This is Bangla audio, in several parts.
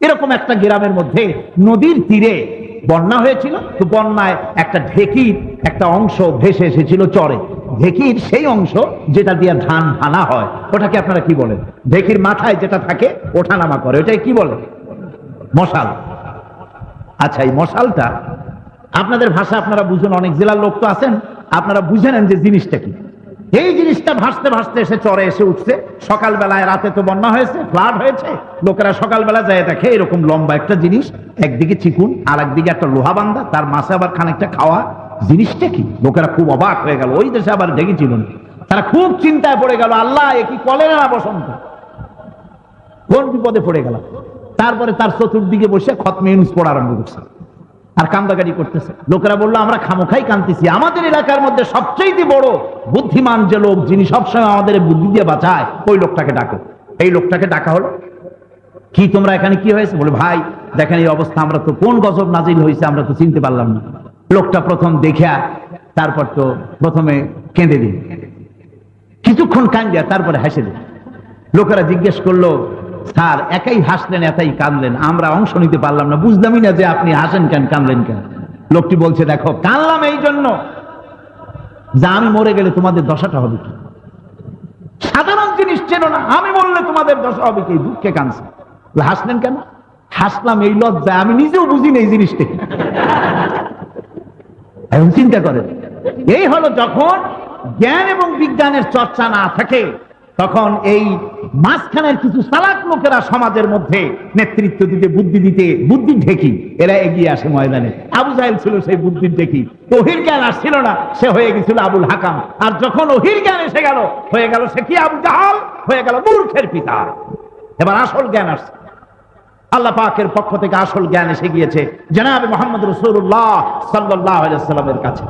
এরকম একটা গ্রামের মধ্যে নদীর তীরে বন্যা হয়েছিল। তো বন্যায় একটা ঢেকির একটা অংশ ভেসে এসেছিল চরে। ঢেকির সেই অংশ যেটা দিয়ে ধান ভানা হয়, ওটাকে আপনারা কি বলেন? ঢেকির মাথায় যেটা থাকে ওঠানামা করে, ওটাকে কি বলে? মশাল। আচ্ছা, এই মশালটা আপনাদের ভাষা আপনারা বুঝুন, অনেক জেলার লোক তো আছেন, আপনারা বুঝে নেন যে জিনিসটা কি। এই জিনিসটা ভাসতে ভাসতে এসে চরে এসে উঠছে সকালবেলায়। রাতে তো বন্যা হয়েছে, ফ্লাড হয়েছে, লোকেরা সকালবেলা যায় দেখে এরকম লম্বা একটা জিনিস, একদিকে চিকুন আর একদিকে একটা লোহা বান্ধা, তার মাঝে আবার খানিকটা খাওয়া। জিনিসটা কি? লোকেরা খুব অবাক হয়ে গেল। ওই দেশে আবার ঢেকি ছিল না। তারা খুব চিন্তায় পড়ে গেল, আল্লাহ এ কি কলেরা না বসন্ত, কোন বিপদে পড়ে গেল। তারপরে তার চতুর্দিকে বসে খতমে ইউনূস পড়া আরম্ভ করছে আর কান্দাকাটি করতেছে। লোকেরা বললো, আমরা খামোখাই কাঁদতেছি, আমাদের এলাকার মধ্যে সবচেয়ে বড় বুদ্ধিমান যে লোক, যিনি সবসময় আমাদের বুদ্ধি দিয়ে বাঁচায়, ওই লোকটাকে ডাকো। এই লোকটাকে ডাকা হলো। কি তোমরা এখানে কি হয়েছে? বলে, ভাই দেখেন এই অবস্থা, আমরা তো কোন গজব নাজিল হয়েছে আমরা তো চিনতে পারলাম না। লোকটা প্রথম দেখা তারপর তো প্রথমে কেঁদে দিল, কিছুক্ষণ কান্দিয়া তারপরে হেসে দিল। লোকেরা জিজ্ঞেস করলো, স্যার একাই হাসলেন একাই কাঁদলেন, আমরা অংশ নিতে পারলাম না, বুঝলামই না যে আপনি হাসেন কেন কাঁদলেন কেন। লোকটি বলছে, দেখো কাঁদলাম এই জন্য যে আমি মরে গেলে তোমাদের দশাটা হবে কি। সাধারণ জিনিস চেনো না, আমি বললে তোমাদের দশা হবে কি, দুঃখে কাঁদছে। হাসলেন কেন? হাসলাম এই লজ্জায়, আমি নিজেও বুঝি না এই জিনিসটা। এখন চিন্তা করেন, এই হলো যখন জ্ঞান এবং বিজ্ঞানের চর্চা না থাকে, তখন এই মাঝখানের কিছু চালাক লোকেরা সমাজের মধ্যে নেতৃত্ব দিতে, বুদ্ধি দিতে, বুদ্ধির ঢেকি এরা এগিয়ে আসে ময়দানে। আবু জাহেল ছিল সেই বুদ্ধির ঢেকি, ওহির জ্ঞান আসছিল না, সে হয়ে গেছিল আবুল হাকাম। আর যখন ওহির জ্ঞান এসে গেল, হয়ে গেল সে কি আবু জাহাল, হয়ে গেল মূর্খের পিতা। এবার আসল জ্ঞান আসছে, আল্লাহ পাকের পক্ষ থেকে আসল জ্ঞান এসে গিয়েছে জনাবে মুহাম্মদ রাসূলুল্লাহ সাল্লাল্লাহু আলাইহি ওয়াসাল্লামের কাছে।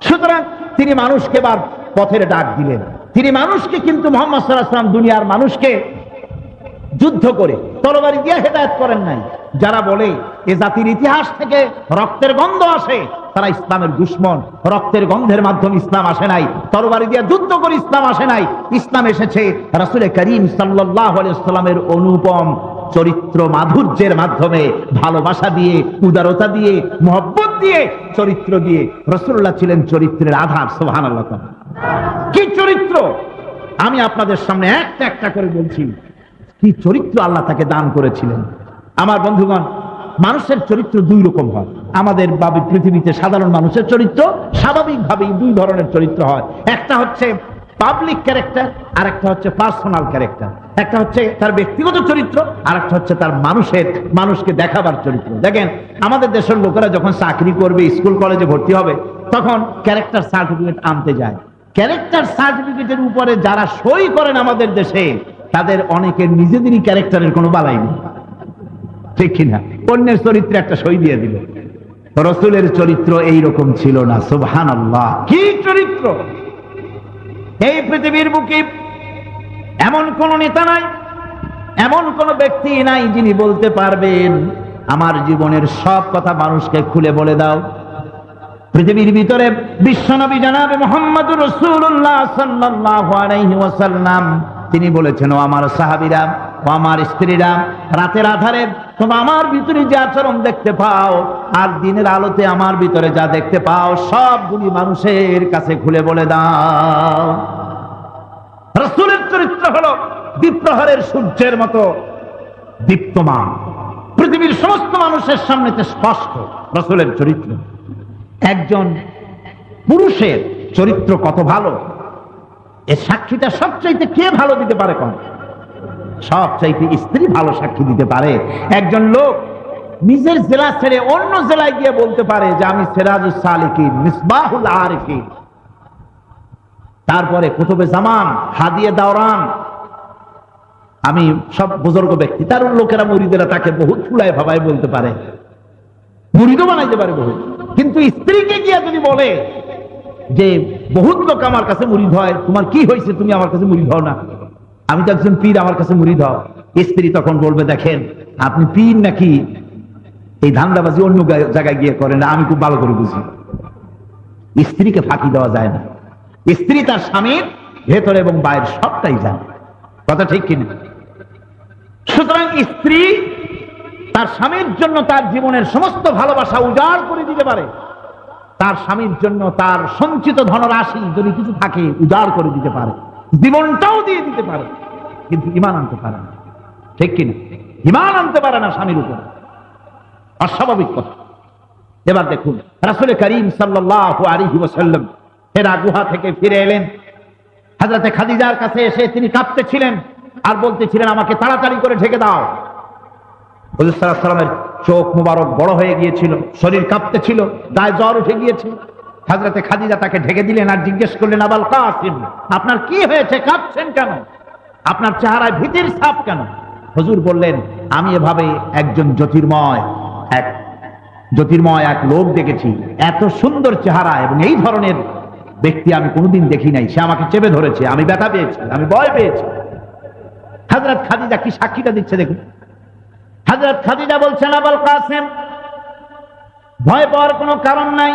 সুতরাং তিনি মানুষকে এবার পথের ডাক দিলেন। তিনি মানুষকে কিন্তু মুহাম্মদ সাল্লাল্লাহু আলাইহি ওয়াসাল্লাম দুনিয়ার মানুষকে যুদ্ধ করে তরবারি দিয়ে হেদায়েত করেন নাই। যারা বলে এ জাতির ইতিহাস থেকে রক্তের গন্ধ আসে, তারা ইসলামের দুশমন। রক্তের গন্ধের মাধ্যমে ইসলাম আসে নাই, তরবারি দিয়ে যুদ্ধ করে ইসলাম আসে নাই। ইসলাম এসেছে রাসূল করিম সাল্লাল্লাহু আলাইহি ওয়াসাল্লামের অনুপম চরিত্র মাধুর্যের মাধ্যমে, ভালোবাসা দিয়ে, উদারতা দিয়ে, মহব্বত দিয়ে, চরিত্র দিয়ে। রাসূলুল্লাহ ছিলেন চরিত্রের আধার। সুবহানাল্লাহ। কি চরিত্র! আমি আপনাদের সামনে একটা একটা করে বলছি কি চরিত্র আল্লাহ তাকে দান করেছিলেন। আমার বন্ধুগণ, মানুষের চরিত্র দুই রকম হয়। আমাদের পৃথিবীতে সাধারণ মানুষের চরিত্র স্বাভাবিকভাবেই দুই ধরনের চরিত্র হয়। একটা হচ্ছে পাবলিক ক্যারেক্টার, আর একটা হচ্ছে পার্সোনাল ক্যারেক্টার। একটা হচ্ছে তার ব্যক্তিগত চরিত্র, আর একটা হচ্ছে তার মানুষকে দেখাবার চরিত্র। দেখেন, আমাদের দেশের লোকেরা যখন চাকরি করবে, স্কুল কলেজে ভর্তি হবে, তখন ক্যারেক্টার সার্টিফিকেট আনতে যায়। ক্যারেক্টার সার্টিফিকেটের উপরে যারা সই করেন আমাদের দেশে, তাদের অনেকের নিজেদেরই ক্যারেক্টারের কোনো বালাই নেই, ঠিক কিনা? অন্যের চরিত্রে একটা সই দিয়ে দিল। রাসূলের চরিত্র এইরকম ছিল না। সুবহানাল্লাহ, কি চরিত্র! এই পৃথিবীর বুকে এমন কোন নেতা নাই, এমন কোন ব্যক্তি নাই যিনি বলতে পারবেন আমার জীবনের সব কথা মানুষকে খুলে বলে দাও। পৃথিবীর ভিতরে বিশ্বনবী জনাবে মুহাম্মদুর রাসূলুল্লাহ সাল্লাল্লাহু আলাইহি ওয়াসাল্লাম তিনি বলেছেন, ও আমার সাহাবীরা, ও আমার স্ত্রীরা, রাতের আধারে তোমরা আমার ভিতরে যে আচরণ দেখতে পাও আর দিনের আলোতে আমার ভিতরে যা দেখতে পাও, সবগুলি মানুষের কাছে খুলে বলে দাও। রাসূলের চরিত্র হলো দ্বীপ্রহরের সূর্যের মতো দীপ্তমান, পৃথিবীর সমস্ত মানুষের সামনে স্পষ্ট রাসূলের চরিত্র। একজন পুরুষের চরিত্র কত ভালো, এর সাক্ষীটা সবচাইতে কে ভালো দিতে পারে? কোন সবচাইতে স্ত্রী ভালো সাক্ষী দিতে পারে। একজন লোক নিজের জেলা ছেড়ে অন্য জেলায় গিয়ে বলতে পারে যে আমি সিরাজুস সালিকিন, মিসবাহুল আরিফিন, তারপরে কুতুবে জামান, হাদিয়ে দাওরান, আমি সব বুজুর্গ ব্যক্তি। তার লোকেরা মুরিদেরা তাকে বহুত ফুলায় ভাবায় বলতে পারে, মুরিদও বানাইতে পারে বহুত। কিন্তু স্ত্রীকে গিয়ে যদি বলে যে বহুত লোক আমার কাছে মুরিদ হয়, তোমার কি হয়েছে, তুমি আমার কাছে মুরিদ হও না, আমি তো একজন পীর, আমার কাছে মুরিদ হও। স্ত্রী তখন বলবে, দেখেন আপনি পীর নাকি এই ধান্দাবাজি অন্য জায়গায় গিয়ে করেন, আমি খুব ভালো করে বুঝি। স্ত্রীকে ফাঁকি দেওয়া যায় না। স্ত্রী তার স্বামীর ভেতরে এবং বাইরে সবটাই জানে, কথা ঠিক কিনা? সুতরাং স্ত্রী তার স্বামীর জন্য তার জীবনের সমস্ত ভালোবাসা উজাড় করে দিতে পারে, তার স্বামীর জন্য তার সঞ্চিত ধনরাশি যদি কিছু থাকে উজাড় করে দিতে পারে, জীবনটাও দিয়ে দিতে পারে, কিন্তু ঈমান আনতে পারে না। ঠিক কিনা? ঈমান আনতে পারে না স্বামীর উপর, অস্বাভাবিক কথা। এবার দেখুন রাসূল করিম সাল্লাল্লাহু আলাইহি ওয়াসাল্লাম হেরা গুহা থেকে ফিরে এলেন। হযরতে খাদিজার কাছে এসে তিনি কাঁপতেছিলেন আর বলতেছিলেন, আমাকে তাড়াতাড়ি করে ঢেকে দাও। হুজুর সাল্লাল্লাহু আলাইহি ওয়াসাল্লামের চোখ মুবারক বড় হয়ে গিয়েছিল, শরীর কাঁপতেছিল, গায়ে জ্বর উঠে গিয়েছিল। হযরতে খাদিজা তাকে ঢেকে দিলেন আর জিজ্ঞেস করলেন, আবুল কাসিম, আপনার কি হয়েছে? কাঁপছেন কেন? আপনার চেহারায় ভীতির ছাপ কেন? হুজুর বললেন, আমি এভাবে একজন জ্যোতির্ময় এক লোক দেখেছি, এত সুন্দর চেহারা এবং এই ধরনের ব্যক্তি আমি কোনোদিন দেখি নাই। সে আমাকে চেপে ধরেছে, আমি ব্যথা পেয়েছি, আমি ভয় পেয়েছি। হযরত খাদিজা কি সাক্ষীটা দিচ্ছে দেখুন। হযরত খাদিজা বলছেন, আবুল কাসিম, ভয় পাওয়ার কোনো কারণ নাই।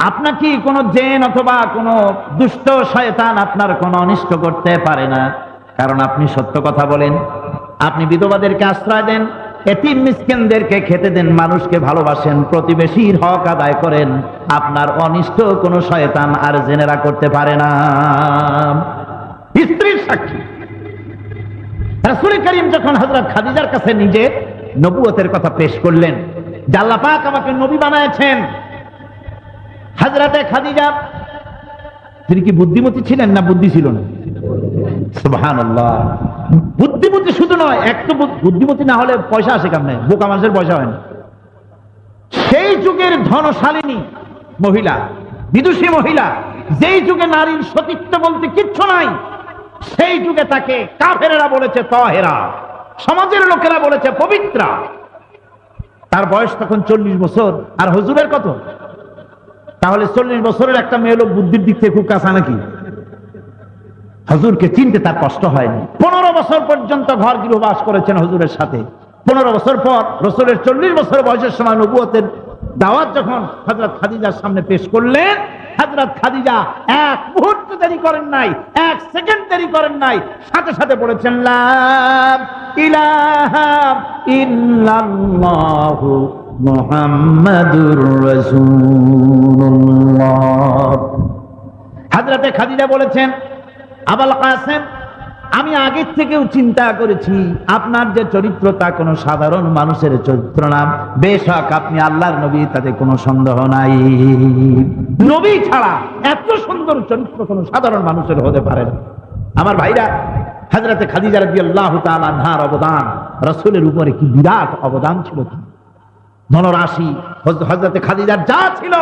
আপনাকে কোনো জিন অথবা কোনো দুষ্ট শয়তান আপনার কোনো অনিষ্ট করতে পারে না, কারণ আপনি সত্য কথা বলেন, আপনি বিধবাদেরকে আশ্রয় দেন, এতিম মিসকিনদেরকে খেতে দেন, মানুষকে ভালোবাসেন, প্রতিবেশীর হক আদায় করেন। আপনার অনিষ্ট কোনো শয়তান আর জিনেরা করতে পারে না। স্ত্রীর সাক্ষী। রাসূল করিম যখন হযরত খাদিজার কাছে নিজে নবুয়তের কথা পেশ করলেন, যে আল্লাহ পাক আমাকে নবী বানায়েছেন, হযরতে খাদিজা তিনি কি বুদ্ধিমতী ছিলেন না বুদ্ধি ছিল না? সুবহানাল্লাহ। বুদ্ধিমতী শুধু নয়, এক তো বুদ্ধিমতী না হলে পয়সা আসে কেমনে? বোকা মানুষের পয়সা হয় না। সেই যুগের ধনশালিনী মহিলা, বিদুষী মহিলা, যেই যুগে নারীর সতীত্ব বলতে কিচ্ছু নাই, সেই যুগে তাকে কাফেরেরা বলেছে তাহেরা, সমাজের লোকেরা বলেছে পবিত্রা। তার বয়স তখন 40 বছর, আর হুজুরের কত? তাহলে 40 বছরের একটা মেয়ে লোক বুদ্ধির দিক থেকে খুব কাঁচা নাকি? হুজুরকে চিনতে তার কষ্ট হয়নি। 15 বছর পর্যন্ত ঘর গৃহবাস করেছেন হুজুরের সাথে। 15 বছর পর রাসূলের 40 বছর বয়সের সময় নবুয়তের দাওয়াত যখন হযরত খাদিজার সামনে পেশ করলেন, হযরত খাদিজা এক মুহূর্ত দেরি করেন নাই, এক সেকেন্ড দেরি করেন নাই, সাথে সাথে বলেছেন, লা ইলাহা ইল্লাল্লাহু মুহাম্মাদুর রাসূলুল্লাহ। হযরতে খাদিজা বলেছেন, আবুল কাসিম, আমি আগের থেকেও চিন্তা করেছি আপনার যে চরিত্র তা কোনো সাধারণ মানুষের চরিত্র না। বেশক আপনি আল্লাহর নবী, তাতে কোনো সন্দেহ নাই। নবী ছাড়া এত সুন্দর চরিত্র কোনো সাধারণ মানুষের হতে পারে না। আমার ভাইরা, হযরতে খাদিজা রাদিয়াল্লাহু তাআলা আনহার অবদান, রাসূলের উপরে কি বিরাট অবদান ছিল। ধনরাশি হযরতে খাদিজার যা ছিল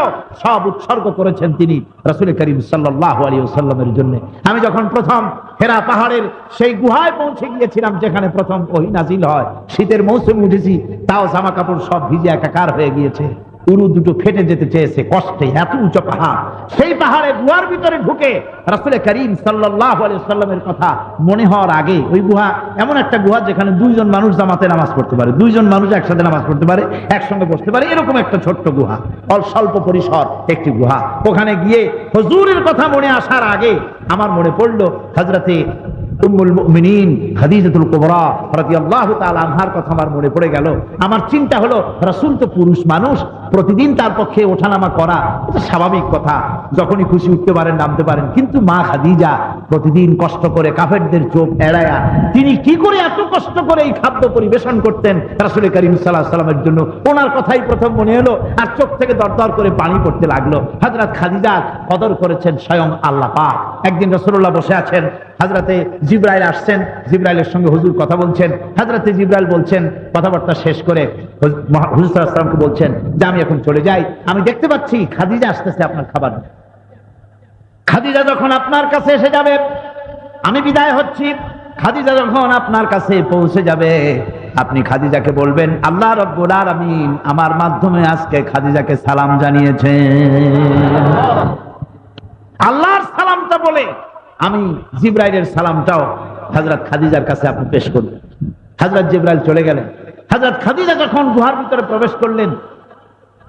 সব উৎসর্গ করেছেন তিনি রাসূল করিম সাল্লাল্লাহু আলাইহি ওয়াসাল্লামের জন্য। আমি যখন প্রথম হেরা পাহাড়ের সেই গুহায় পৌঁছে গিয়েছিলাম, যেখানে প্রথম ওহী নাজিল হয়, শীতের মৌসুমে উঠেছি, তাও জামা কাপড় সব ভিজে একাকার হয়ে গিয়েছে। উরু দুটো ফেটে যেতে চেয়েছে কষ্টে, এত উঁচু পাহাড়। সেই পাহাড়ে গুহার ভিতরে ঢুকে রাসূল করিম সাল্লাল্লাহু আলাইহি ওয়াসাল্লামের কথা মনে হওয়ার আগে, ওই গুহা এমন একটা গুহা যেখানে 2 জন মানুষ জামাতে নামাজ পড়তে পারে, 2 জন মানুষ একসাথে নামাজ পড়তে পারে, একসঙ্গে বসতে পারে, এরকম একটা ছোট্ট গুহা, স্বল্প পরিসর একটি গুহা। ওখানে গিয়ে হুজুরের কথা মনে আসার আগে আমার মনে পড়লো হযরতে উম্মুল মুমিনিন খাদিজাতুল কুবরা রাদিয়াল্লাহু তাআলা আনহার কথা আমার মনে পড়ে গেল। আমার চিন্তা হলো, রাসূল তো পুরুষ মানুষ, প্রতিদিন তার পক্ষে ওঠানামা করা এটা স্বাভাবিক কথা, যখনই খুশি উঠতে পারেন, নামতে পারেন। কিন্তু মা খাদিজা প্রতিদিন কষ্ট করে কাফেরদের চোখ এড়ায়া তিনি কি করে এত কষ্ট করে এই খাদ্য পরিবেশন করতেন রাসূল করিম সাল্লাল্লাহু আলাইহি ওয়াসাল্লামের জন্য, ওনার কথাই প্রথম মনে হলো, আর চোখ থেকে দরদর করে পানি পড়তে লাগলো। হযরত খাদিজা কদর করেছেন স্বয়ং আল্লাহ পাক। একদিন রাসূলুল্লাহ বসে আছেন, হযরতে জিবরাইল আসছেন, জিবরাইলের সঙ্গে হুজুর কথা বলছেন। হযরতে জিবরাইল বলছেন, কথাবার্তা শেষ করে হুজুর সাল্লাল্লাহু আলাইহি ওয়াসাল্লামকে বলছেন যে আমি এখন চলে যাই, আমি দেখতে পাচ্ছি খাদিজা আসতেছে আপনার খাবার। খাদিজা যখন আপনার কাছে এসে যাবে, আমি বিদায় হচ্ছি। খাদিজা যখন আপনার কাছে পৌঁছে যাবে, আপনি খাদিজাকে বলবেন, আল্লাহ রাব্বুল আলামিন আমার মাধ্যমে আজকে খাদিজাকে সালাম জানিয়েছেন। আল্লাহর সালামটা বলে আমি জিবরাইলের সালামটাও হযরত খাদিজার কাছে আপনি পেশ করবেন। হযরত জিবরাইল চলে গেলেন। হযরত খাদিজা যখন গুহার ভিতরে প্রবেশ করলেন,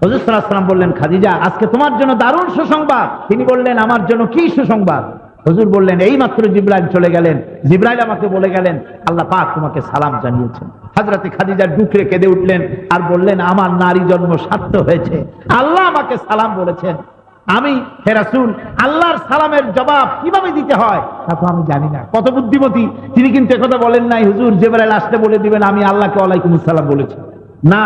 হুজুর সাল্লাল্লাহু আলাইহি ওয়াসাল্লাম বললেন, খাদিজা, আজকে তোমার জন্য দারুণ সুসংবাদ। তিনি বললেন, আমার জন্য কি সুসংবাদ? হুজুর বললেন এই মাত্র জিবরাইল চলে গেলেন, জিবরাইল আমাকে বলে গেলেন আল্লাহ পাক তোমাকে সালাম জানিয়েছেন। হযরতে খাদিজা ডুকরে কেঁদে উঠলেন আর বললেন আমার নারী জন্ম সার্থক হয়েছে, আল্লাহ আমাকে সালাম বলেছেন। আমি হে রাসূল আল্লাহর সালামের জবাব কিভাবে দিতে হয় তা তো আমি জানি না। কত বুদ্ধিমতী তিনি, কিন্তু একথা বলেন নাই হুজুর জিবরাইল আসতে বলে দিবেন আমি আল্লাহকে ওয়ালাইকুম আসসালাম বলেছি। না,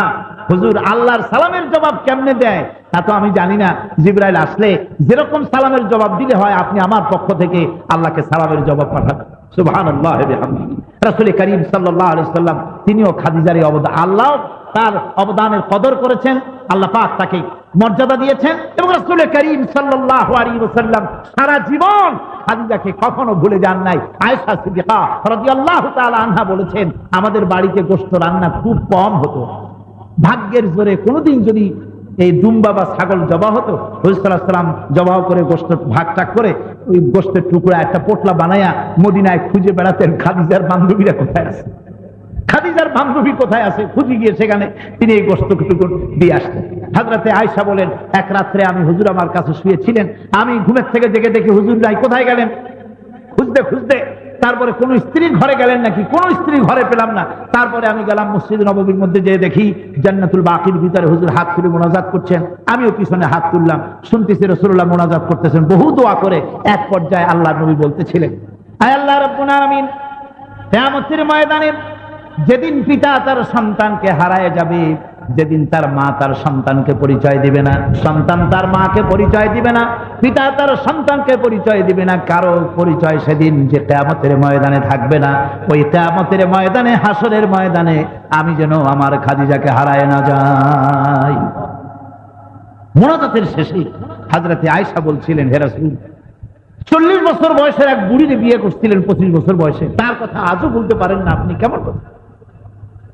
হুজুর আল্লাহর সালামের জবাব কেমনে দেয় তা তো আমি জানি না। জিবরাইল আসলে যেরকম সালামের জবাব দিলে হয় আপনি আমার পক্ষ থেকে আল্লাহকে সালামের জবাব পাঠাবেন। সুবহানাল্লাহ ওয়া বিহামদিহি। রাসূল করিম সাল্লাল্লাহু আলাইহি সাল্লাম তিনিও খাদিজার অবদান, আল্লাহ তার অবদানের কদর করেছেন, আল্লাহ পাক তাকে মর্যাদা দিয়েছেন। এবং রাসূল করিম সাল্লাল্লাহু আলাইহি ওয়াসাল্লাম সারা জীবন খাদিজাকে কখনো ভুলে যান নাই। আয়েশা সিদ্দিকা রাদিয়াল্লাহু তাআলা আনহা বলেছেন আমাদের বাড়িতে গোশত রান্না খুব কম হতো, ভাগ্যের জোরে কোনোদিন যদি এই দুম্বা বা ছাগল জবা হতো, রাসূল সাল্লাল্লাহু আলাইহি ওয়াসাল্লাম জবাহ করে গোশত ভাগটাক করে ওই গোশতের টুকরা একটা পোটলা বানায়া মদিনায় খুঁজে বেড়াতেন খাদিজার বান্ধবীরা কোথায় আছে, খাদিজার বান্ধবী কোথায় আছে, খুঁজে গিয়ে সেখানে তিনি এই গোশতটুকু দিয়ে আসতেন। হযরতে আয়েশা বলেন এক রাত্রে আমি হুজুর আমার কাছে শুয়েছিলেন, আমি ঘুমের থেকে জেগে দেখি হুজুর নাই, কোথায় গেলেন? খুঁজতে খুঁজতে তারপরে কোন স্ত্রী ঘরে গেলেন নাকি, কোন স্ত্রী ঘরে পেলাম না। তারপরে আমি গেলাম মসজিদ নববীর মধ্যে, যেয়ে দেখি জান্নাতুল বাকির ভিতরে হুজুর হাত তুলে মোনাজাত করছেন, আমিও পিছনে হাত তুললাম, শুনতেছি রাসূলুল্লাহ মোনাজাত করতেছেন, বহু দোয়া করে। এক পর্যায়ে আল্লাহর নবী বলতেছিলেন আয় আল্লাহ রাব্বুল আলামিন কিয়ামতের ময়দানে যেদিন পিতা তার সন্তানকে হারায় যাবে, যেদিন তার মা তার সন্তানকে পরিচয় দিবে না, সন্তান তার মাকে পরিচয় দিবে না, পিতা তার সন্তানকে পরিচয় দিবে না, কারো পরিচয় সেদিন যে কিয়ামতের ময়দানে থাকবে না, ওই কিয়ামতের ময়দানে হাসরের ময়দানে আমি যেন আমার খাদিজাকে হারায় না যাই। মুনাজাতের শেষে হযরতে আয়েশা বলছিলেন হে রাসূল 40 বছর বয়সের এক বুড়িকে বিয়ে করছিলেন 25 বছর বয়সে, তার কথা আজও বলতে পারেন না আপনি, কেমন কথা?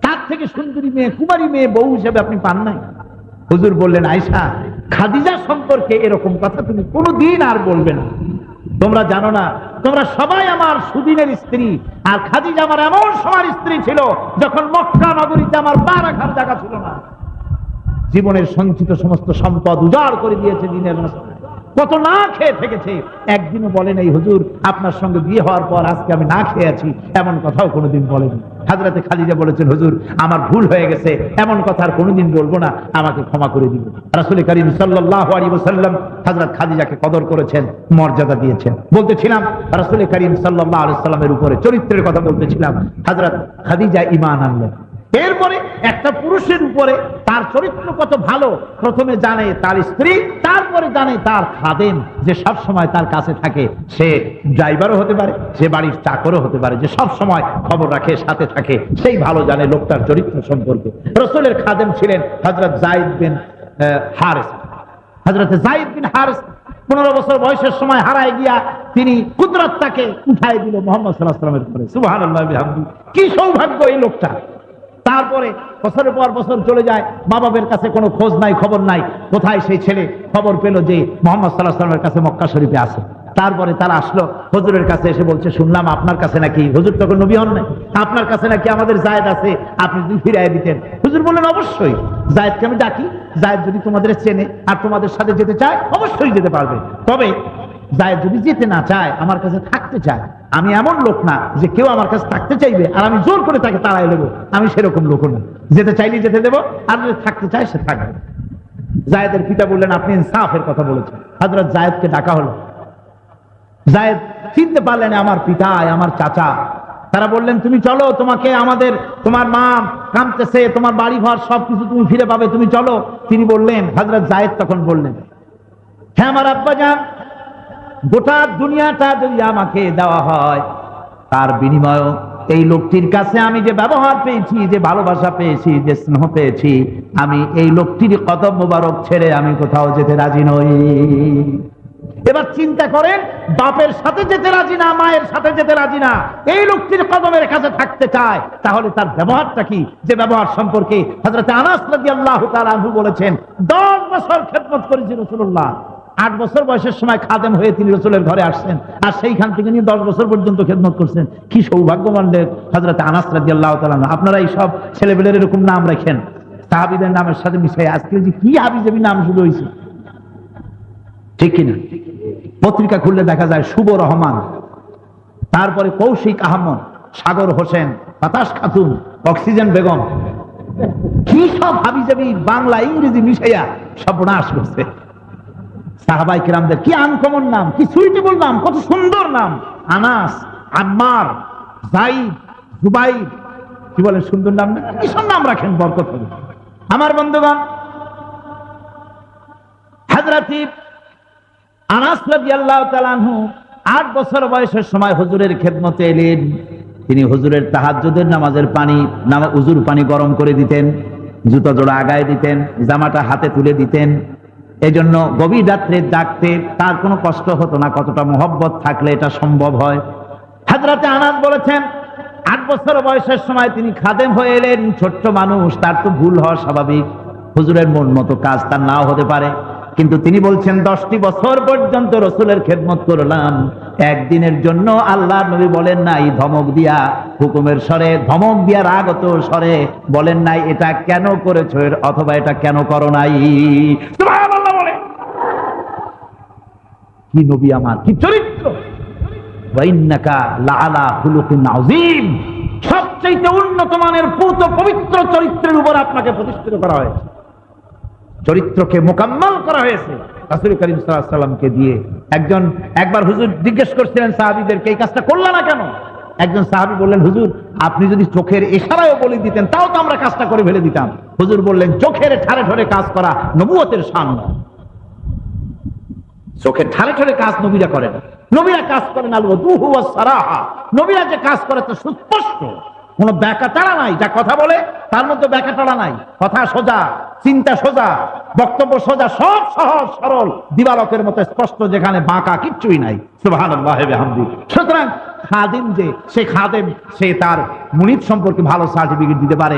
তার থেকে সুন্দরী মেয়ে, কুমারী মেয়ে বউ হিসেবে আপনি পান নাই। হুজুর বললেন আয়েশা খাদিজা সম্পর্কে এরকম কথা তুমি কোনোদিন আর বলবে না। তোমরা জানো না, তোমরা সবাই আমার সুদিনের স্ত্রী, আর খাদিজা আমার এমন সময় স্ত্রী ছিল যখন মক্কা নগরীতে আমার পা রাখার জায়গা ছিল না। জীবনের সঞ্চিত সমস্ত সম্পদ উজাড় করে দিয়েছে দিনের রাস্তায়, কত না খেয়ে থেকেছে। একদিনও বলেন এই হুজুর আপনার সঙ্গে বিয়ে হওয়ার পর আজকে আমি না খেয়ে আছি, এমন কথাও কোনোদিন বলেনি। হযরতে খাদিজা বলেছেন হুজুর আমার ভুল হয়ে গেছে, এমন কথা আর কোনোদিন বলবো না, আমাকে ক্ষমা করে দিন। রাসূল করিম সাল্লাল্লাহু আলাইহি ওয়াসাল্লাম হযরত খাদিজাকে কদর করেছেন, মর্যাদা দিয়েছেন। বলতেছিলাম রাসূল করিম সাল্লাল্লাহু আলাইহি ওয়াসাল্লামের উপরে চরিত্রের কথা বলতেছিলাম। হযরত খাদিজা ঈমান আনলেন। এরপরে একটা পুরুষের উপরে তার চরিত্র কত ভালো প্রথমে জানে তার স্ত্রী, তারপরে জানে তার খাদেম, যে সব সময় তার কাছে থাকে। সে ড্রাইভারও হতে পারে, সে বাড়ির চাকরও হতে পারে, যে সব সময় খবর রাখে, সাথে থাকে, সেই ভালো জানে লোকটার চরিত্র সম্পর্কে। রাসূলের খাদেম ছিলেন হযরত যায়েদ বিন হারিস। হযরত যায়েদ বিন হারিস 15 বছর বয়সের সময় হারায় গিয়া তিনি কুদরত তাকে উঠায় দিল মুহাম্মদ সাল্লাল্লাহু আলাইহি ওয়াসাল্লামের উপরে। সুবহানাল্লাহ বিহামদিহি। কি সৌভাগ্য এই লোকটা। তারপরে বছরের পর বছর চলে যায়, মা বাবার কাছে কোনো খোঁজ নাই, খবর নাই। কোথায় সেই ছেলে খবর পেল যে মুহাম্মদ সাল্লাল্লাহু আলাইহি ওয়াসাল্লামের কাছে মক্কা শরীফে আছে। তারপরে তারা আসলো হুজুরের কাছে, এসে বলছে শুনলাম আপনার কাছে নাকি, হুজুর তখন নবী হন নাই, আপনার কাছে নাকি আমাদের যায়েদ আছে, আপনি যদি ফিরিয়ে দিতেন। হুজুর বললেন অবশ্যই, যায়েদকে আমি ডাকি, যায়েদ যদি তোমাদের চেনে আর তোমাদের সাথে যেতে চায় অবশ্যই যেতে পারবে। তবে যায়েদ যদি যেতে না চায়, আমার কাছে থাকতে চায়, আমি এমন লোক না যে কেউ আমার কাছে থাকতে চাইবে আর আমি জোর করে তাকে তাড়াই দেবো, আমি সেরকম লোক না। যেতে চাইলে যেতে দেবো, আর যদি থাকতে চায় সে থাকবে। যায়েদের পিতা বললেন আপনি ইনসাফের কথা বলেছেন। হযরত যায়েদকে ডাকা হলো। যায়েদ চিনতে পারলেন আমার পিতা, আমার চাচা। তারা বললেন তুমি চলো, তোমাকে আমাদের, তোমার মা কাঁদতেছে, তোমার বাড়ি ঘর সবকিছু তুমি ফিরে পাবে, তুমি চলো। তিনি বললেন, হযরত যায়েদ তখন বললেন হ্যাঁ আমার আব্বাজান, গোটা দুনিয়াটা যদি আমাকে দেওয়া হয়, তার বিনিময়ে এই লোকটির কাছে আমি যে ব্যবহার পেয়েছি, যে ভালোবাসা পেয়েছি, যে স্নেহ পেয়েছি, আমি এই লোকটির কদম মোবারক ছেড়ে আমি কোথাও যেতে রাজি নই। এবার চিন্তা করেন, বাপের সাথে যেতে রাজি না, মায়ের সাথে যেতে রাজি না, এই লোকটির কদমের কাছে থাকতে চায়, তাহলে তার ব্যবহারটা কি? যে ব্যবহার সম্পর্কে হযরত আনাস রাদিয়াল্লাহু তাআলা আনহু বলেছেন 10 বছর খেদমত করেছি রাসূলুল্লাহ। 8 বছর বয়সের সময় খাদেম হয়ে তিনি রাসূলের ঘরে আসছেন, আর সেইখান থেকে নিয়ে 10 বছর পর্যন্ত খেদমত করছেন। কি সৌভাগ্যবান হযরত আনাস রাদিয়াল্লাহু তাআলা। আপনারা এই সব ছেলেবেলের এরকম নাম রাখেন, সাহাবীদের নামের সাথে মিশাই, আজকে যে কি হাবিজাবি নাম শুরু হয়েছে, ঠিক কিনা? পত্রিকা খুললে দেখা যায় শুভ রহমান, তারপরে কৌশিক আহমদ, সাগর হোসেন, বাতাস খাতুন, অক্সিজেন বেগম, কি সব হাবিজাবি বাংলা ইংরেজি মিশাইয়া সর্বনাশ করছে। সাহাবাই কিরামদের কি আনকমন নাম, কি সুইটেবল নাম, কত সুন্দর নাম। আনাস, আম্মার, যায়েদ, জুবাইর, কি বলেন সুন্দর নাম না? কি সব নাম রাখেন, বরকত হবে। আমার বন্ধুগণ, হযরত আনাস রাদিয়াল্লাহু তাআলা আনহু 8 বছর বয়সের সময় হুজুরের খেদমতে এলেন। তিনি হুজুরের তাহাজ্জুদের নামাজের উযুর পানি গরম করে দিতেন, জুতা জোড়া আগায় দিতেন, জামাটা হাতে তুলে দিতেন। এজন্য গভীর রাত্রে জাগতে তার কোনো কষ্ট হতো না। কতটা মোহব্বত থাকলে এটা সম্ভব হয়। হযরত আনাস বলেছেন 8 বছর বয়সের সময় তিনি খাদেম হয়ে এলেন। ছোট্ট মানুষ, তার তো ভুল হওয়া স্বাভাবিক, হুজুরের মন মতো কাজ তার নাও হতে পারে। কিন্তু তিনি বলছেন 10টি বছর পর্যন্ত রাসূলের খেদমত করলাম, একদিনের জন্য আল্লাহর নবী বলেন নাই ধমক দিয়া, হুকুমের স্বরে ধমক দিয়া রাগত স্বরে বলেন নাই এটা কেন করেছো অথবা এটা কেন করো নাই। সুবহানাল্লাহ বলে। কি নবী আমার, কি চরিত্র! ওয়া ইন্নাকা লাআলা খুলুকিন আযীম। সবচেয়ে উন্নত মানের পূত পবিত্র চরিত্রের উপর আপনাকে প্রতিষ্ঠিত করা হয়েছে, চরিত্রকে মোকাম্মল করা হয়েছে রাসূল করিম সাল্লাল্লাহু আলাইহি ওয়াসাল্লামকে দিয়ে। একবার হুজুর জিজ্ঞেস করছিলেন সাহাবীদেরকে, এই কাজটা করলা না কেন? একজন সাহাবী বললেন, হুজুর আপনি যদি চোখের ইশারায়ও বলে দিতেন তাও তো আমরা কাজটা করে ফেলে দিতাম। হুজুর বললেন, চোখের ঠারে ঠারে কাজ করা নবুয়তের শান নয়। চোখের ঠারে ঠারে কাজ নবীরা করে না। নবীরা কাজ করেন আল ওযুহু ওয়াস সারাহা। নবীরা যে কাজ করে তো সুস্পষ্ট, কোনো ব্যাকাটাড়া নাই। যা কথা বলে তার মধ্যে ব্যাকাটাড়া নাই, কথা সোজা, চিন্তা সোজা, বক্তব্য সোজা, সব সহজ সরল, দিবালকের মতো স্পষ্ট, যেখানে বাঁকা কিচ্ছুই নাই। সুবহানাল্লাহ ওয়া বিহামদিহি। সুতরাং খাদেম যে সে খাদেম, সে তার মুনিব সম্পর্কে ভালো সার্টিফিকেট দিতে পারে,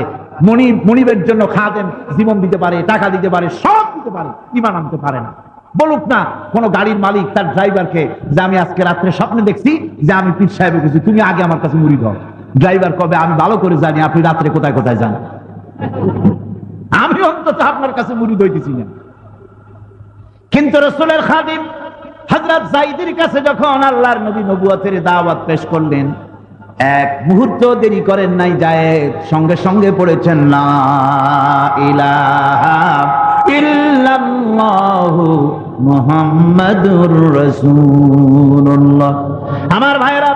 মুনিবের জন্য খাদেম জীবন দিতে পারে, টাকা দিতে পারে, সব দিতে পারে, ঈমান আনতে পারে না। বলুক না কোন গাড়ির মালিক তার ড্রাইভারকে যে আমি আজকে রাত্রে স্বপ্নে দেখছি যে আমি পীর সাহেবের কাছে, তুমি আগে আমার কাছে মুরিদ হও। ড্রাইভার কবে, আমি ভালো করে জানি আপনি রাত্রে কোথায় কোথায় যান, আমি অন্তত আপনার কাছে মুরিদ হইতেছি না। কিন্তু রাসূলের খাদিম হযরত যায়েদের কাছে যখন আল্লাহর নবী নবুয়তের দাওয়াত পেশ করলেন, এক মুহূর্ত দেরি করেন নাই যায়েদ, সঙ্গে সঙ্গে পড়েছেন লা ইলাহা ইল্লাল্লাহু মুহাম্মাদুর রাসূলুল্লাহ। আমার ভাইরা,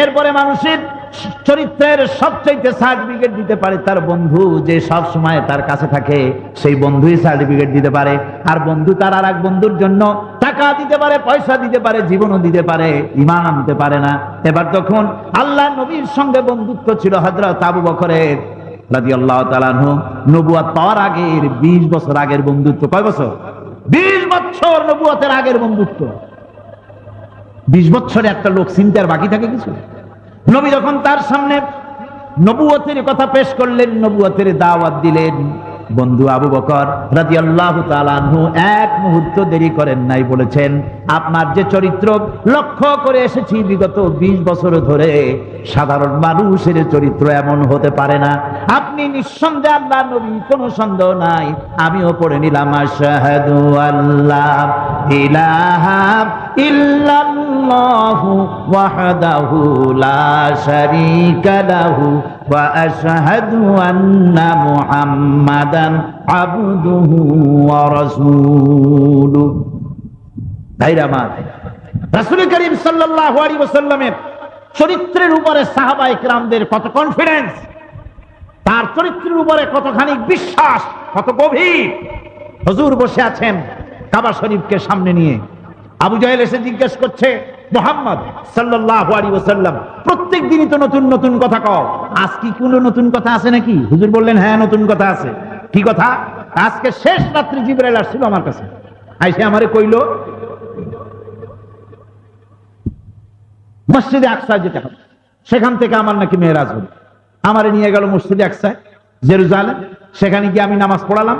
এরপরে মানুষের চরিত্রের সবচেয়ে সার্টিফিকেট দিতে পারে তার বন্ধু, যে সব সময় তার কাছে থাকে, সেই বন্ধুই সার্টিফিকেট দিতে পারে। আর বন্ধু তার আর এক বন্ধুর জন্য টাকা দিতে পারে, পয়সা দিতে পারে, জীবনও দিতে পারে, ঈমান আনতে পারে না। এবার যখন আল্লাহ নবীর সঙ্গে বন্ধুত্ব ছিল হযরত আবু বকরের রাদিয়াল্লাহু তাআলা আনহু, নবুয়ত পাওয়ার আগের 20 বছর আগের বন্ধুত্ব। কয় বছর? 20 বছর নবুয়তের আগের বন্ধুত্ব। 20 বছরে একটা লোক চিনতে আর বাকি থাকে কিছু? নবী যখন তার সামনে নবুয়তের কথা পেশ করলেন, নবুয়তের দাওয়াত দিলেন, বন্ধু আবু বকর রাদিয়াল্লাহু তাআলা আনহু এক মুহূর্ত দেরি করেন নাই, বলেছেন আপনার যে চরিত্র লক্ষ্য করে এসেছি বিগত 20 বছর ধরে, সাধারণ মানুষের চরিত্র এমন হতে পারে না। আপনি নিঃসন্দেহে আল্লাহর নবী, কোনো সন্দেহ নাই। আমিও পড়ে নিলাম আশহাদু আল্লা ইলাহা ইল্লাল্লাহু ওয়াহদাহু লা শারীকা লাহু ওয়া আশহাদু আন্না মুহাম্মাদান আবদুহু ওয়া রাসূলুহু। ভাইরা আমার, রাসূল করিম সাল্লাল্লাহু আলাইহি ওয়াসাল্লামের চরিত্রের উপরে সাহাবায়ে কেরামদের কত কনফিডেন্স, তার চরিত্রের উপরে কতখানি বিশ্বাস, কত গভীর। হুজুর বসে আছেন কাবা শরীফকে সামনে নিয়ে, আবু জাহেল এসে জিজ্ঞেস করছে, মুহাম্মদ সাল্লাল্লাহু আলাইহি ওয়াসাল্লাম প্রত্যেক দিনই তো নতুন নতুন কথা কও, আজ কি কোনো নতুন কথা আছে নাকি? হুজুর বললেন, হ্যাঁ নতুন কথা আছে। কি কথা? আজকে শেষ রাত্রি জিবরাইল আসছিল আমার কাছে, আইসে আমারে কইল মসজিদে আকসায় যেতে হবে, সেখান থেকে আমার নাকি মেরাজ হবে। আমারে নিয়ে গেল মসজিদে আকসায়, জেরুজালেম, সেখানে গিয়ে আমি নামাজ পড়ালাম।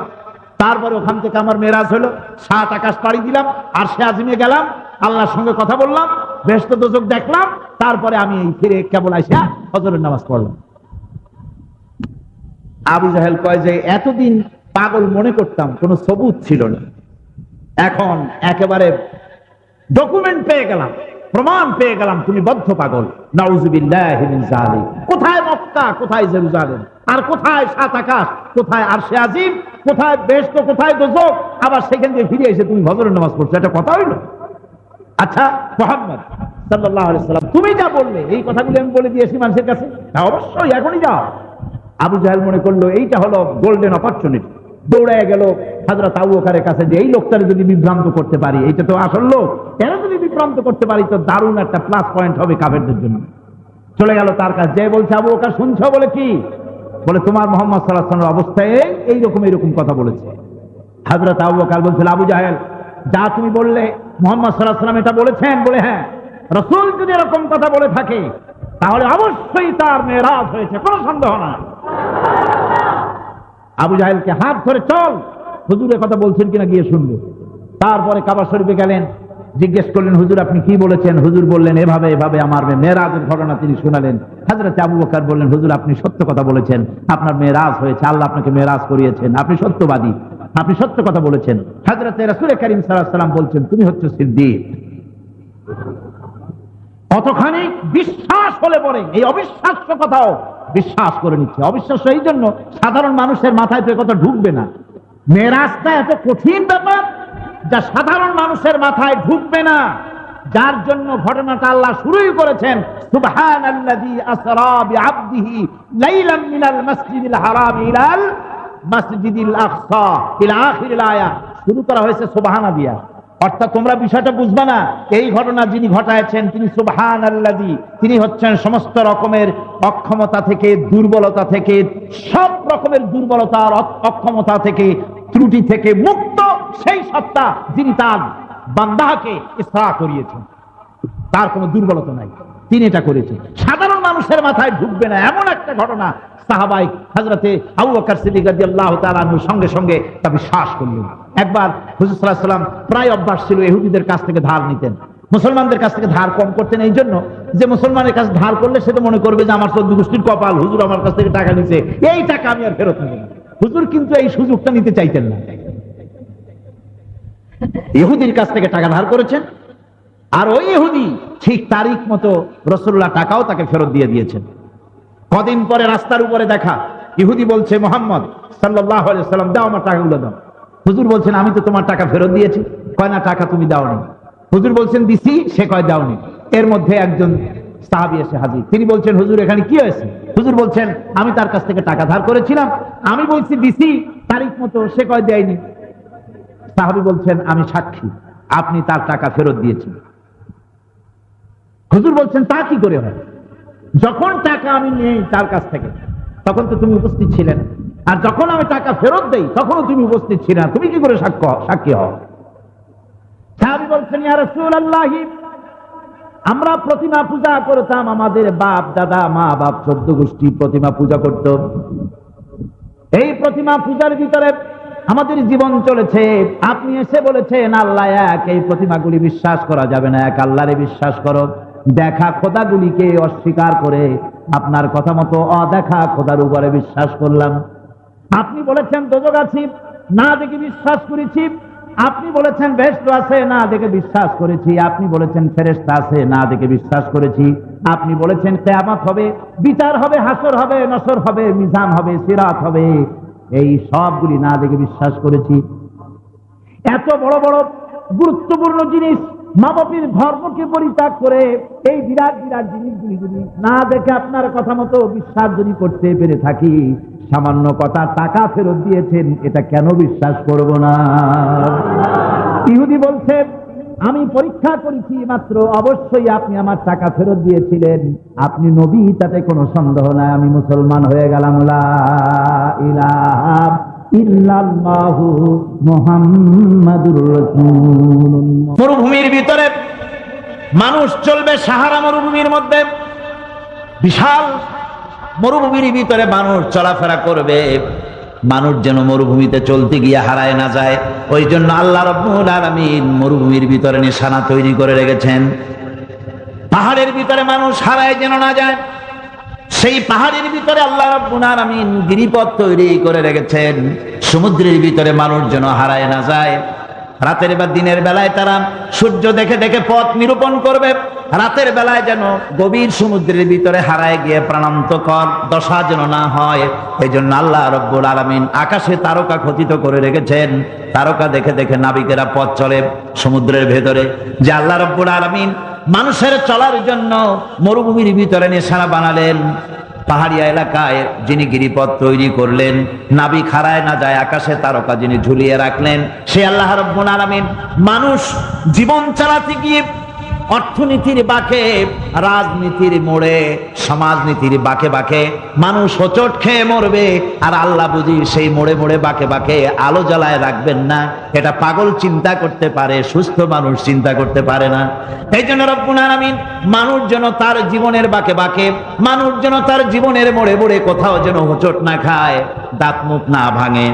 তারপরে ওখান থেকে আমার মেরাজ হলো, 7 আকাশ পাড়ি দিলাম, আর সে আজিমে গেলাম, আল্লাহর সঙ্গে কথা বললাম, বেহেশত দোজখ দেখলাম। তারপরে আমি এই ফিরে কেবল আইসা ফজরের নামাজ পড়লাম। আবু জাহেল কয় যে এতদিন পাগল মনে করতাম, কোনো সবুত ছিল না, এখন একেবারে ডকুমেন্ট পেয়ে গেলাম, প্রমাণ পেয়ে গেলাম তুমি বদ্ধ পাগল। নাউযুবিল্লাহি মিন যালিক। কোথায় মক্কা, কোথায় জেরুজালেম, আর কোথায় সাত আকাশ, কোথায় আরশে আজিম, কোথায় বেহেশত, কোথায় দোজখ, আবার সেখান থেকে ফিরে এসে তুমি ফজরের নামাজ পড়ছো, এটা কথা হইল? আচ্ছা মুহাম্মদ সাল্লাল্লাহু আলাইহি ওয়াসাল্লাম তুমি যা বললে এই কথাগুলো আমি বলে দিয়েছি মানুষের কাছে, হ্যাঁ অবশ্যই এখনই যাও। আবু জাহেল মনে করলো এইটা হলো গোল্ডেন অপরচুনিটি, দৌড়ায় গেল হযরত আবু বকরের কাছে যে এই লোকটারে যদি বিভ্রান্ত করতে পারি, এইটা তো আসল লোক, কেন যদি বিভ্রান্ত করতে পারি তো দারুণ একটা প্লাস পয়েন্ট হবে কাফেরদের জন্য। চলে গেল তার কাছে, যে বলছে আবু বকর শুনছো? বলে কি? বলে তোমার মুহাম্মদ সাল্লাল্লাহু আলাইহি ওয়াসাল্লামের অবস্থায় এইরকম কথা বলেছে। হযরত আবু বকর বলছিল, আবু জাহেল যা তুমি বললে মুহাম্মদ সাল্লাল্লাহু আলাইহি ওয়াসাল্লাম এটা বলেছেন? বলে হ্যাঁ। রাসূল যদি এরকম কথা বলে থাকে তাহলে অবশ্যই তার মেরাজ হয়েছে, কোনো সন্দেহ না। আবু জাহেলকে হাত ধরে চল, হুজুরের কথা বলছেন কিনা গিয়ে শুনবো। তারপরে কাবা শরীফে গেলেন, জিজ্ঞেস করলেন হুজুর আপনি কি বলেছেন? হুজুর বললেন এভাবে এভাবে, আমার মেরাজের ঘটনা তিনি শুনালেন। হযরত আবু বকর বললেন, হুজুর আপনি সত্য কথা বলেছেন, আপনার মেরাজ হয়েছে, আল্লাহ আপনাকে মেরাজ করিয়েছেন, আপনি সত্যবাদী, আপনি সত্য কথা বলেছেন। হযরত রাসূল কারীম সাল্লাল্লাহু আলাইহি ওয়াসাল্লাম বলছেন তুমি হচ্ছে সিদ্দিক। কতখানি বিশ্বাস হলে পরে এই অবিশ্বাস্য কথাও বিশ্বাস করে নিচ্ছে। অবিশ্বাস্য এই জন্য সাধারণ মানুষের মাথায় তো কথা ঢুকবে না। মেরাজটা এত কঠিন ব্যাপার যা সাধারণ মানুষের মাথায় ঢুকবে না, যার জন্য ঘটনাটা আল্লাহ শুরুই করেছেন সুবহানাল্লাযী আসরা বিআবদিহি লাইলাম মিনাল মাসজিদিল হারাম ইলাল মাসজিদিল আকসা ইলা আখিরিল আয়া। শুরু করা হয়েছে সুবহানা দিয়া, অর্থাৎ তোমরা বিষয়টা বুঝবা না, এই ঘটনা যিনি ঘটায়ছেন তিনি সুবহানাল্লাযী, তিনি হচ্ছেন সমস্ত রকমের অক্ষমতা থেকে, দুর্বলতা থেকে, সব রকমের দুর্বলতার অক্ষমতা থেকে, ত্রুটি থেকে মুক্ত সেই সত্তা যিনি তার বান্দাকে ইসরা করিয়েছেন, তার কোনো দুর্বলতা নাই, তিনি এটা করেছেন। সাধারণ মানুষের মাথায় ঢুকবে না এমন একটা ঘটনা সাহাবায়ে হযরতে আবু বকর সিদ্দিক রাদিয়াল্লাহু তাআলা আনহুর সঙ্গে সঙ্গে তা বিশ্বাস করলেন। একবার হুজুর সাল্লাল্লাহু আলাইহি ওয়াসাল্লাম প্রায় অভ্যাস ছিল ইহুদিদের কাছ থেকে ধার নিতেন, মুসলমানদের কাছ থেকে ধার কম করতেন, এই জন্য যে মুসলমানের কাছে ধার করলে সে তো মনে করবে যে আমার 14 গোষ্ঠীর কপাল, হুজুর আমার কাছ থেকে টাকা নিছে, এই টাকা আমি আর ফেরত নেব না। হুজুর কিন্তু এই সুযোগটা নিতে চাইতেন না। ইহুদির কাছ থেকে টাকা ধার করেছেন, আর ওই ইহুদি ঠিক তারিখ মতো রাসূলুল্লাহ টাকাও তাকে ফেরত দিয়ে দিয়েছেন। কদিন পরে রাস্তার উপরে দেখা, ইহুদি বলছে মুহাম্মদ সাল্লাল্লাহু আলাইহি ওয়াসাল্লাম দাও আমার টাকাগুলো দাও। হুজুর বলছেন আমি তো তোমার টাকা ফেরত দিয়েছি। কয় না টাকা তুমি দাওনি। হুজুর বলছেন দিছি, সে কয় দাওনি। এর মধ্যে একজন সাহাবী এসে হাজির, তিনি বলছেন হুজুর এখানে কি হয়েছে? হুজুর বলছেন আমি তার কাছ থেকে টাকা ধার করেছিলাম, আমি বলছি দিছি তারিখ মতো, সে কয় দেয়নি। সাহাবী বলছেন আমি সাক্ষী, আপনি তার টাকা ফেরত দিয়েছেন। হুজুর বলছেন তা কি করে হয়? যখন টাকা আমি নেই তার কাছ থেকে তখন তো তুমি উপস্থিত ছিলেন, আর যখন আমি টাকা ফেরত দেই তখনও তুমি উপস্থিত ছিলে না, তুমি কি করে সাক্ষী হও? সাহাবী বলছেন ইয়া রাসূলুল্লাহ, আমরা প্রতিমা পূজা করতাম, আমাদের বাপ দাদা মা বাপ 14 গোষ্ঠী প্রতিমা পূজা করত। এই প্রতিমা পূজার ভিতরে আমাদের জীবন চলেছে। আপনি এসে বলেছেন আল্লাহ এক, এই প্রতিমাগুলি বিশ্বাস করা যাবে না, এক আল্লাহরে বিশ্বাস করো। দেখা খোদাগুলিকে অস্বীকার করে আপনার কথা মতো অদেখা খোদার উপরে বিশ্বাস করলাম। আপনি বলেছেন দোজখ আছে, না দেখে বিশ্বাস করেছি। আপনি বলেছেন বেহেশত আছে, না দেখে বিশ্বাস করেছি। আপনি বলেছেন ফেরেশতা আছে, না দেখে বিশ্বাস করেছি। আপনি বলেছেন কিয়ামত হবে, বিচার হবে, হাসর হবে, নসর হবে, মিজান হবে, সিরাত হবে, এই সবগুলি না দেখে বিশ্বাস করেছি। এত বড় বড় গুরুত্বপূর্ণ জিনিস, মা বাপের ধর্মকে পরিত্যাগ করে এই বিরাট বিরাট জিনিসগুলি যদি না দেখে আপনার কথা মতো বিশ্বাস যদি করতে পেরে থাকি, সামান্য কটা টাকা ফেরত দিয়েছেন, এটা কেন বিশ্বাস করব না? ইহুদি বলছে আমি পরীক্ষা করেছি মাত্র, অবশ্যই আপনি আমার টাকা ফেরত দিয়েছিলেন, আপনি নবী, তাতে কোনো সন্দেহ নাই, আমি মুসলমান হয়ে গেলাম। লা ইলাহা ইল্লাল্লাহু মুহাম্মাদুর রাসূলুল্লাহ। মরুভূমির ভিতরে মানুষ চলবে, সাহারা মরুভূমির মধ্যে, বিশাল মরুভূমির ভিতরে মানুষ চলাফেরা করবে। মানুষ যেন মরুভূমিতে চলতে গিয়ে হারায় না যায়, ওই জন্য আল্লাহ রাব্বুল আলামিন মরুভূমির ভিতরে নিশানা তৈরি করে রেখেছেন। পাহাড়ের ভিতরে মানুষ হারায় যেন না যায়, সেই পাহাড়ের ভিতরে আল্লাহ রাব্বুল আলামিন গিরিপথ তৈরি করে রেখেছেন। সমুদ্রের ভিতরে মানুষ যেন হারায় না যায়, রাতের বা দিনের বেলায় তারা সূর্য দেখে দেখে পথ নিরূপণ করবে, রাতের বেলায় যেন গভীর সমুদ্রের ভিতরে হারায় গিয়ে প্রাণান্তকর দশা যেন না হয়। এই জন্য আল্লাহ রব্বুল আলামিন আকাশে তারকা খচিত করে রেখেছেন। তারকা দেখে দেখে নাবিকেরা পথ চলে সমুদ্রের ভেতরে। যে আল্লাহ রব্বুল আলামিন মানুষের চলার জন্য মরুভূমির ভিতরে নিশানা বানালেন, পাহাড়িয়া এলাকায় যিনি গিরিপথ তৈরি করলেন, নাবিক হারায় না যায়, আকাশে তারকা যিনি ঝুলিয়ে রাখলেন, সে আল্লাহ রাব্বুল আলামিন মানুষ জীবন চালাতে গিয়ে অর্থনীতির বাঁকে, রাজনীতির মোড়ে, সমাজনীতির বাঁকে বাঁকে মানুষ হোঁচট খেয়ে মরবে, আর আল্লাহ বুঝি সেই মোড়ে মোড়ে বাঁকে বাঁকে আলো জ্বালায় রাখবেন না। এটা পাগল চিন্তা করতে পারে, সুস্থ মানুষ চিন্তা করতে পারে না। এই জন্য রব্বুল আলামিন মানুষ যেন তার জীবনের বাঁকে বাঁকে, মানুষ যেন তার জীবনের মোড়ে মোড়ে কোথাও যেন হোঁচট না খায়, দাঁত মুখ না ভাঙে,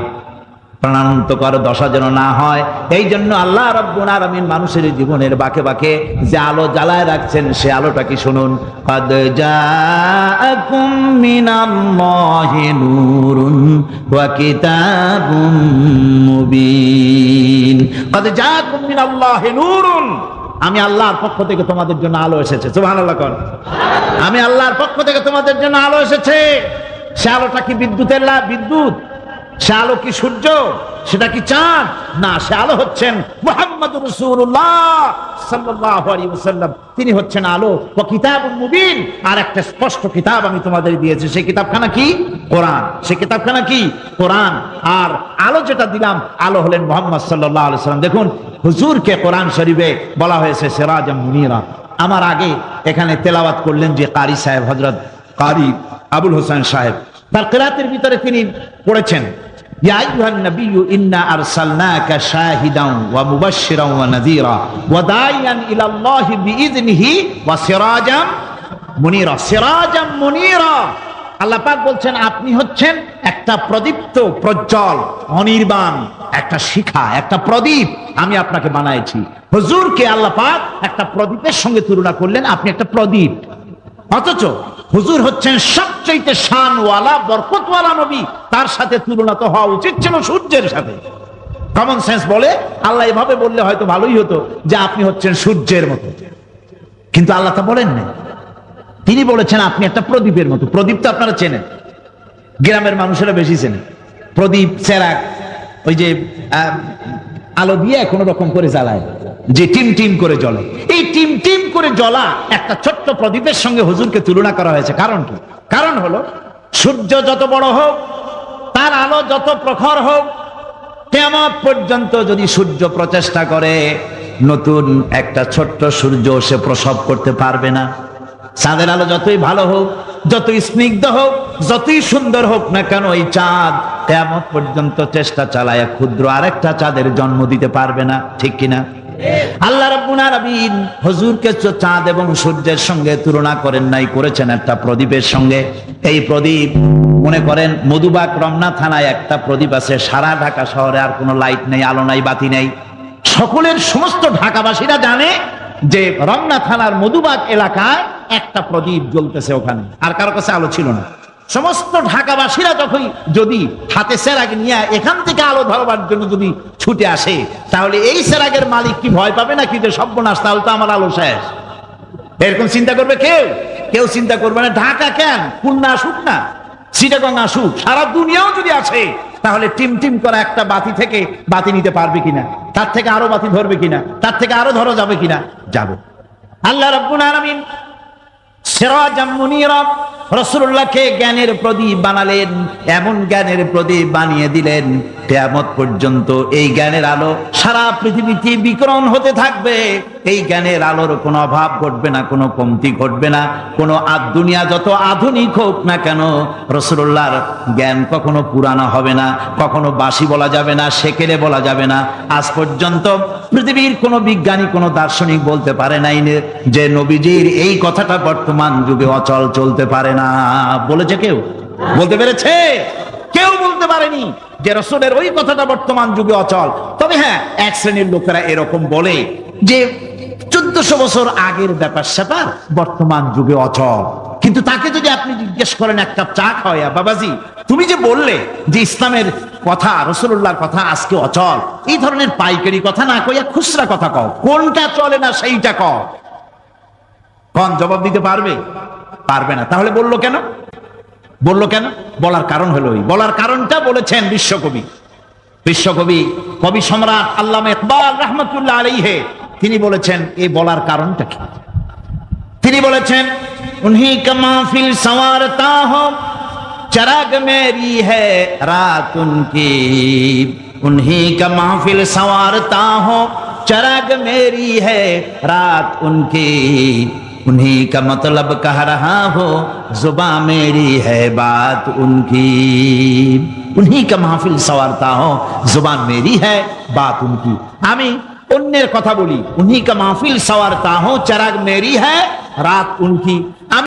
প্রাণান্তকর দশা যেন না হয়। এই জন্য আল্লাহ রাব্বুল আলামিন মানুষের জীবনের বাঁকে বাঁকে যে আলো জ্বালায় রাখছেন, সে আলোটা কি শুনুন। قد جاءكم من الله نور وكتاب مبين قد جاءكم من الله نور। আমি আল্লাহর পক্ষ থেকে তোমাদের জন্য আলো এসেছে। সুবহানাল্লাহ কোন। আমি আল্লাহর পক্ষ থেকে তোমাদের জন্য আলো এসেছে। সে আলোটা কি বিদ্যুতের বিদ্যুৎ? সে আলো কি সূর্য? সেটা কি চাঁদ? না, সে আলো হচ্ছেন মুহাম্মদুর রাসূলুল্লাহ সাল্লাল্লাহু আলাইহি ওয়াসাল্লাম। তিনি হচ্ছেন আলো। ওয়া কিতাবুম মুবিন, আর একটা স্পষ্ট কিতাব আমি তোমাদের দিয়েছি। সেই কিতাবখানা কি? কোরআন। সেই কিতাবখানা কি? কোরআন। আর আলো যেটা দিলাম, আলো হলেন মুহাম্মদ সাল্লাল্লাহু আলাইহি ওয়াসাল্লাম। দেখুন, হুজুরকে কোরআন শরীফে বলা হয়েছে সিরাজাম মুনীরা। আমার আগে এখানে তেলাওয়াত করলেন যে কারি সাহেব, হযরত কারি আবুল হোসেন সাহেব, তার কিরাতের ভিতরে তিনি পড়েছেন, ইয়া আইয়ুহান নাবিয়্যু ইন্না আরসালনাকা শাহিদান ওয়া মুবাশশিরান ওয়া নাযীরা ওয়া দাইয়ান ইলাল্লাহি বিইযনিহি ওয়া সিরাজাম মুনীরা। সিরাজাম মুনীরা, আল্লাহ পাক বলছেন আপনি হচ্ছেন একটা প্রদীপ্ত, প্রজ্জ্বল, অনির্বাণ একটা শিখা, একটা প্রদীপ আমি আপনাকে বানাইছি। হুজুরকে আল্লাহ পাক একটা প্রদীপের সঙ্গে তুলনা করলেন, আপনি একটা প্রদীপ। অথচ হুজুর হচ্ছেন সবচেয়ে শানওয়ালা, বরকতওয়ালা নবী। তার সাথে তুলনা তো হওয়া উচিত ছিল সূর্যের সাথে। কমন সেন্স বলে আল্লাহ এভাবে বললে হয়তো ভালোই হতো যে আপনি হচ্ছেন সূর্যের মতো, কিন্তু আল্লাহ তা বলেন না। তিনি বলেছেন আপনি একটা প্রদীপের মতো। প্রদীপ তো আপনারা চেনেন, গ্রামের মানুষেরা বেশি চেনেন। প্রদীপ, চেরাগ, ওই যে আলো দিয়ে কোনো রকম করে জ্বালায়, যে টিম টিম করে জ্বলে। এই টিম টিম করে জ্বলা একটা ছোট্ট প্রদীপের সঙ্গে হুজুরকে তুলনা করা হয়েছে। কারণ কি? কারণ হলো সূর্য যত বড় হোক, তার আলো যত প্রখর হোক, কিয়ামত পর্যন্ত যদি সূর্য প্রচেষ্টা করে, নতুন একটা ছোট্ট সূর্য সে প্রসব করতে পারবে না। চাঁদের আলো যতই ভালো হোক, যতই স্নিগ্ধ হোক, যতই সুন্দর হোক না কেন, এই চাঁদ কিয়ামত পর্যন্ত চেষ্টা চালায় ক্ষুদ্র আরেকটা চাঁদের জন্ম দিতে পারবে না। ঠিক কিনা? আল্লাহ রাব্বুল আলামিন হুজুরকে চাঁদ এবং সূর্যের সঙ্গে তুলনা করেন নাই, করেছেন একটা প্রদীপের সঙ্গে। এই প্রদীপ, মনে করেন মধুবাগ রমনা থানায় একটা প্রদীপ আছে, সারা ঢাকা শহরে আর কোনো লাইট নেই, আলো নাই, বাতি নেই। সকলের, সমস্ত ঢাকাবাসীরা জানে যে রমনা থানার মধুবাগ এলাকায় একটা প্রদীপ জ্বলতেছে, ওখানে আর কারো কাছে আলো ছিল না। সমস্ত ঢাকাবাসীরা যখন যদি হাতে চেরাগ নিয়ে এখান থেকে আলো ধরবার জন্য যদি ছুটে আসে, তাহলে এই চেরাগের মালিক কি ভয় পাবে না কি যে সর্বনাশ, তাহলে তো আমার আলো শেষ? এরকম চিন্তা করবে কেউ? কেউ চিন্তা করবে না। ঢাকা কেন, খুলনা আসুক না, চিটাগং আসুক, সারা দুনিয়াও যদি আসে, তাহলে টিম টিম করা একটা বাতি থেকে বাতি নিতে পারবে কিনা, তার থেকে আরো বাতি ধরবে কিনা, তার থেকে আরো ধরা যাবে কিনা? যাবে। আল্লাহ রাব্বুল আলামিন সিরাজাম মুনীরা, রাসূলুল্লাহকে জ্ঞানের প্রদীপ বানালেন। এমন জ্ঞানের প্রদীপ বানিয়ে দিলেন, কিয়ামত পর্যন্ত এই জ্ঞানের আলো সারা পৃথিবীতে বিকিরণ হতে থাকবে। এই জ্ঞানের আলোর কোনো অভাব ঘটবে না, কোনো কমতি ঘটবে না। কোনো দুনিয়া যত আধুনিক হোক না কেন, রাসূলুল্লাহর জ্ঞান কখনো পুরানো হবে না, কখনো বাসি বলা যাবে না, সেকেলে বলা যাবে না। আজ পর্যন্ত পৃথিবীর কোনো বিজ্ঞানী, কোনো দার্শনিক বলতে পারে নাই যে নবীজির এই কথাটা বর্তমান যুগে অচল চলতে পারে না। বলেছে কেউ? বলতে পেরেছে? কেউ বলতে পারেনি যে রাসূলের ওই কথাটা বর্তমান যুগে অচল। তবে হ্যাঁ, এক শ্রেণীর লোকেরা এরকম বলে যে 1400 বছর আগের ব্যাপার স্যাপার বর্তমান যুগে অচল। কিন্তু তাকে যদি আপনি জিজ্ঞেস করেন এক কাপ চা খাওয়া, বাবাজি তুমি যে বললে যে ইসলামের কথা, রাসূলুল্লাহর কথা আজকে অচল, এই ধরনের পাইকারি কথা না কইয়া খুচরা কথা কও, কোনটা চলে না সেইটা কও। কোন জবাব দিতে পারবে? পারবে না। তাহলে বললো কেন? বললো কেন? বলার কারণ হলো, বলার কারণটা বলেছেন বিশ্বকবি, কবি সম্রাট আল্লামা ইকবাল রাহমাতুল্লাহ আলাইহি। তিনি বলেছেন এই বলার কারণটা কি? তিনি বলেছেন, উনহি কা মাহফিল সওয়ারতা হো চরাগ মেরি হ্যায় রাত উনকি, উনহি কা মাহফিল সওয়ারতা হো চরাগ মেরি হ্যায় রাত উনকি, उन्हीं का मतलब कह रहा हो जुबां मेरी है बात उनकी, उन्हीं का महफिल संवारता हो जुबान मेरी है बात उनकी। আমি অন্যের কথা বলি, उन्हीं का महफिल संवारता हो चराग मेरी है रात उनकी।